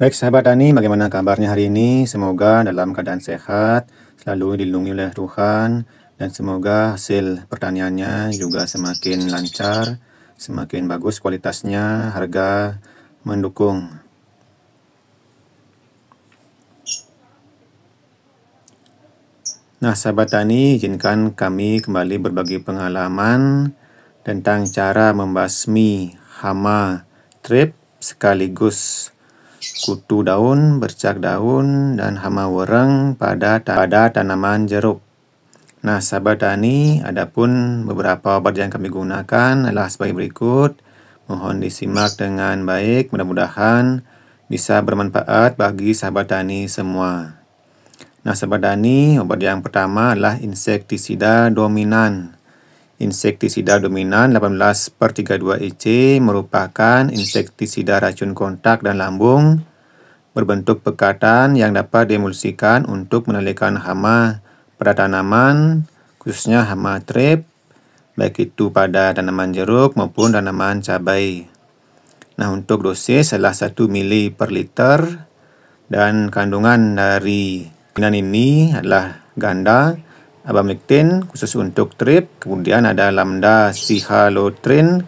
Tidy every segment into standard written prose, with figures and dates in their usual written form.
Baik sahabat tani, bagaimana kabarnya hari ini? Semoga dalam keadaan sehat, selalu dilindungi oleh Tuhan, dan semoga hasil pertaniannya juga semakin lancar, semakin bagus kualitasnya, harga mendukung. Nah sahabat tani, izinkan kami kembali berbagi pengalaman tentang cara membasmi hama trip sekaligus kutu daun, bercak daun, dan hama wereng pada tanaman jeruk. Nah, sahabat tani, adapun beberapa obat yang kami gunakan adalah sebagai berikut. Mohon disimak dengan baik, mudah-mudahan bisa bermanfaat bagi sahabat tani semua. Nah, sahabat tani, obat yang pertama adalah insektisida dominan. Insektisida dominan 18/32 EC merupakan insektisida racun kontak dan lambung berbentuk pekatan yang dapat diemulsikan untuk mengendalikan hama pada tanaman, khususnya hama trip, baik itu pada tanaman jeruk maupun tanaman cabai. Nah, untuk dosis adalah 1 mili per liter, dan kandungan dari dominan ini adalah ganda, abamectin khusus untuk trip, kemudian ada lambda cihalotrin,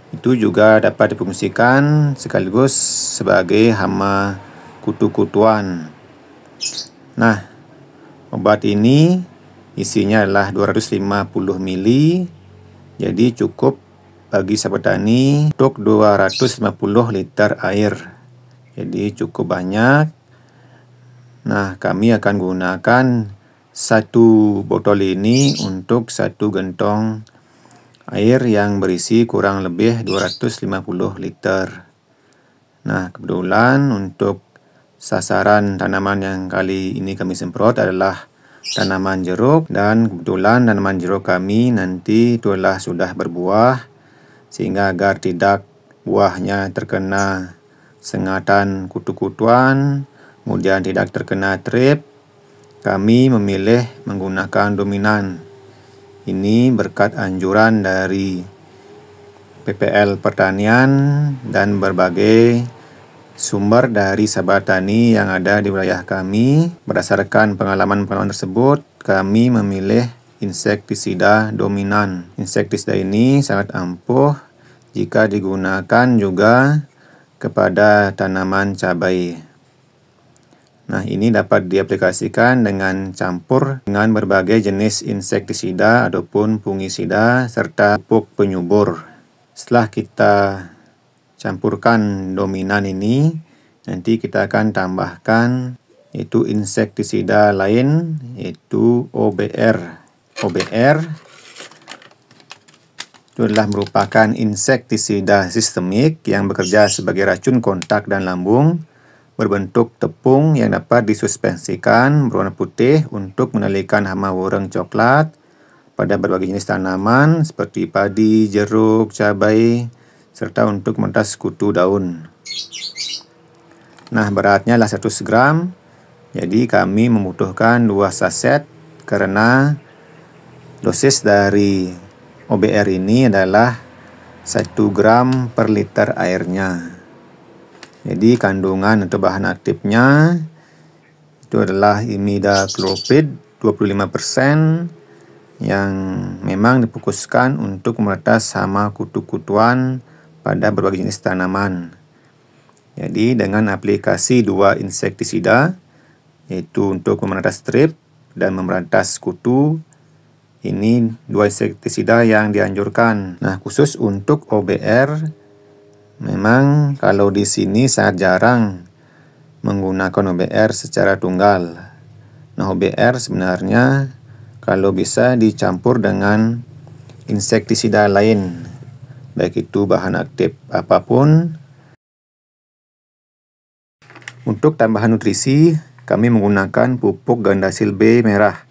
itu juga dapat difungsikan sekaligus sebagai hama kutu-kutuan. Nah, obat ini isinya adalah 250 mili, jadi cukup bagi sahabat tani untuk 250 liter air. Jadi cukup banyak. Nah, kami akan gunakan satu botol ini untuk satu gentong air yang berisi kurang lebih 250 liter. Nah, kebetulan untuk sasaran tanaman yang kali ini kami semprot adalah tanaman jeruk, dan kebetulan tanaman jeruk kami nanti itulah sudah berbuah, sehingga agar tidak buahnya terkena sengatan kutu-kutuan, kemudian tidak terkena trip, kami memilih menggunakan dominan. Ini berkat anjuran dari PPL Pertanian dan berbagai sumber dari sahabat tani yang ada di wilayah kami. Berdasarkan pengalaman-pengalaman tersebut, kami memilih insektisida dominan. Insektisida ini sangat ampuh jika digunakan juga kepada tanaman cabai. Nah, ini dapat diaplikasikan dengan campur dengan berbagai jenis insektisida ataupun fungisida serta pupuk penyubur. Setelah kita campurkan dominan ini, nanti kita akan tambahkan yaitu insektisida lain, yaitu OBR. OBR itu adalah merupakan insektisida sistemik yang bekerja sebagai racun kontak dan lambung, berbentuk tepung yang dapat disuspensikan berwarna putih untuk mengendalikan hama wereng coklat pada berbagai jenis tanaman seperti padi, jeruk, cabai, serta untuk menetas kutu daun. Nah, beratnya adalah 100 gram, jadi kami membutuhkan 2 saset karena dosis dari OBR ini adalah 1 gram per liter airnya. Jadi kandungan atau bahan aktifnya itu adalah imidacloprid 25% yang memang difokuskan untuk meretas hama kutu-kutuan pada berbagai jenis tanaman. Jadi dengan aplikasi 2 insektisida, yaitu untuk memerantas trip dan memerantas kutu, ini 2 insektisida yang dianjurkan. Nah, khusus untuk OBR, memang kalau di sini sangat jarang menggunakan OBR secara tunggal. Nah, OBR sebenarnya kalau bisa dicampur dengan insektisida lain, baik itu bahan aktif apapun. Untuk tambahan nutrisi, kami menggunakan pupuk gandasil B merah,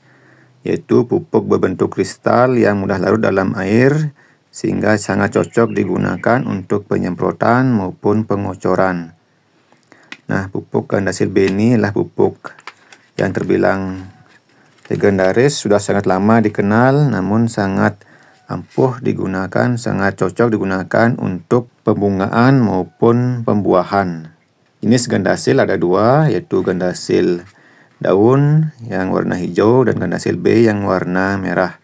yaitu pupuk berbentuk kristal yang mudah larut dalam air, sehingga sangat cocok digunakan untuk penyemprotan maupun pengocoran. Nah, pupuk gandasil B ini adalah pupuk yang terbilang legendaris, sudah sangat lama dikenal, namun sangat ampuh digunakan, sangat cocok digunakan untuk pembungaan maupun pembuahan. Jenis gandasil ada dua, yaitu gandasil daun yang warna hijau dan gandasil B yang warna merah.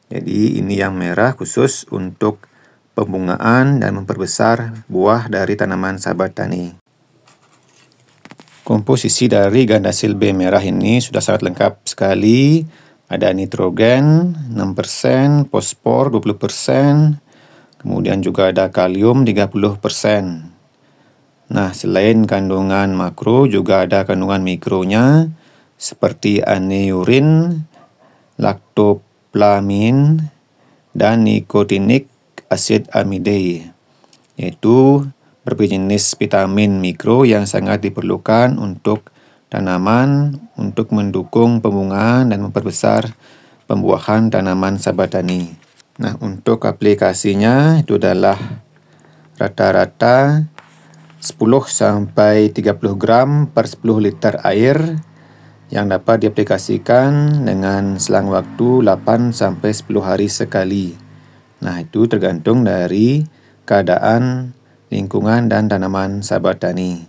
Jadi ini yang merah khusus untuk pembungaan dan memperbesar buah dari tanaman sahabat tani. Komposisi dari gandasil B merah ini sudah sangat lengkap sekali. Ada nitrogen 6%, fosfor 20%, kemudian juga ada kalium 30%. Nah, selain kandungan makro, juga ada kandungan mikronya, seperti aneurin, lactoplamin, dan nikotinik asid amide, yaitu berbagai jenis vitamin mikro yang sangat diperlukan untuk tanaman untuk mendukung pembungaan dan memperbesar pembuahan tanaman sahabat tani. Nah, untuk aplikasinya itu adalah rata-rata 10-30 gram per 10 liter air yang dapat diaplikasikan dengan selang waktu 8-10 hari sekali. Nah, itu tergantung dari keadaan lingkungan dan tanaman sahabat tani.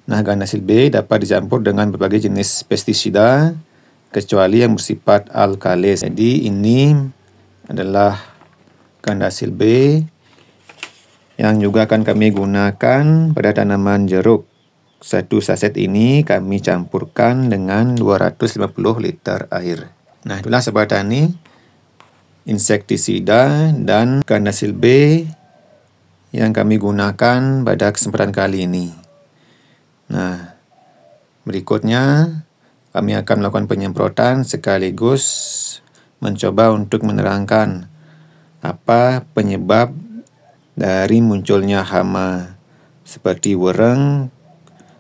Nah, gandasil B dapat dicampur dengan berbagai jenis pestisida kecuali yang bersifat alkalis. Jadi ini adalah gandasil B yang juga akan kami gunakan pada tanaman jeruk. Satu saset ini kami campurkan dengan 250 liter air. Nah, itulah sahabat tani, insektisida dan gandasil B yang kami gunakan pada kesempatan kali ini. Nah, berikutnya kami akan melakukan penyemprotan sekaligus mencoba untuk menerangkan apa penyebab dari munculnya hama seperti wereng,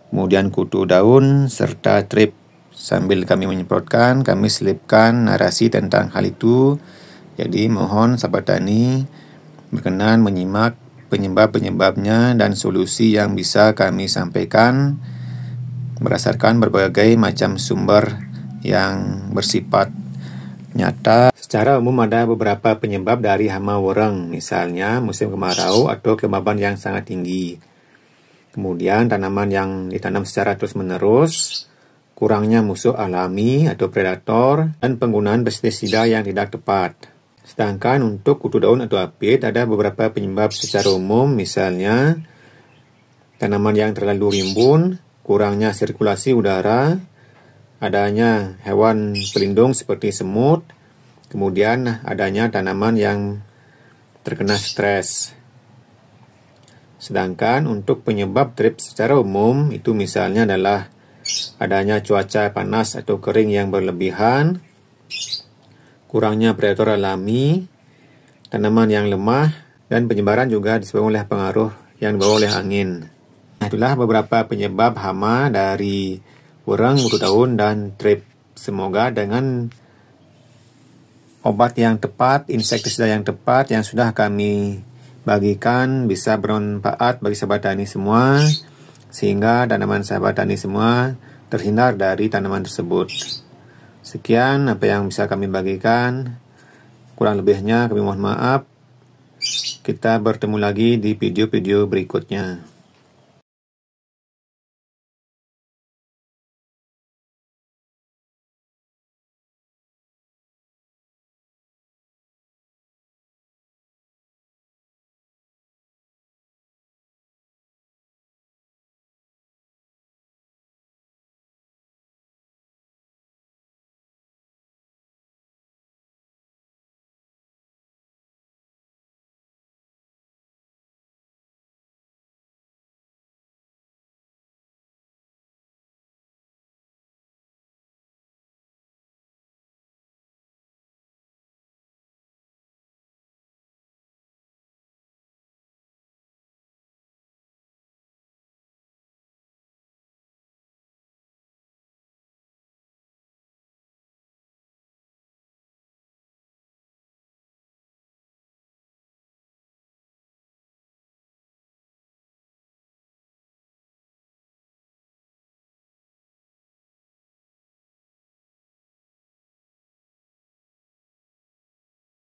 kemudian kutu daun, serta trip. Sambil kami menyemprotkan, kami selipkan narasi tentang hal itu. Jadi mohon sahabat tani berkenan menyimak penyebab-penyebabnya dan solusi yang bisa kami sampaikan berdasarkan berbagai macam sumber yang bersifat nyata. Secara umum ada beberapa penyebab dari hama wereng, misalnya musim kemarau atau kelembaban yang sangat tinggi. Kemudian tanaman yang ditanam secara terus-menerus, kurangnya musuh alami atau predator, dan penggunaan pestisida yang tidak tepat. Sedangkan untuk kutu daun atau apit ada beberapa penyebab secara umum, misalnya tanaman yang terlalu rimbun, kurangnya sirkulasi udara, adanya hewan pelindung seperti semut, kemudian adanya tanaman yang terkena stres. Sedangkan untuk penyebab trip secara umum itu misalnya adalah adanya cuaca panas atau kering yang berlebihan, kurangnya predator alami, tanaman yang lemah, dan penyebaran juga disebabkan oleh pengaruh yang dibawa oleh angin. Nah, itulah beberapa penyebab hama dari wereng, kutu daun, dan trip. Semoga dengan obat yang tepat, insektisida yang tepat yang sudah kami bagikan bisa bermanfaat bagi sahabat tani semua, sehingga tanaman sahabat tani semua terhindar dari tanaman tersebut. Sekian apa yang bisa kami bagikan. Kurang lebihnya kami mohon maaf. Kita bertemu lagi di video-video berikutnya.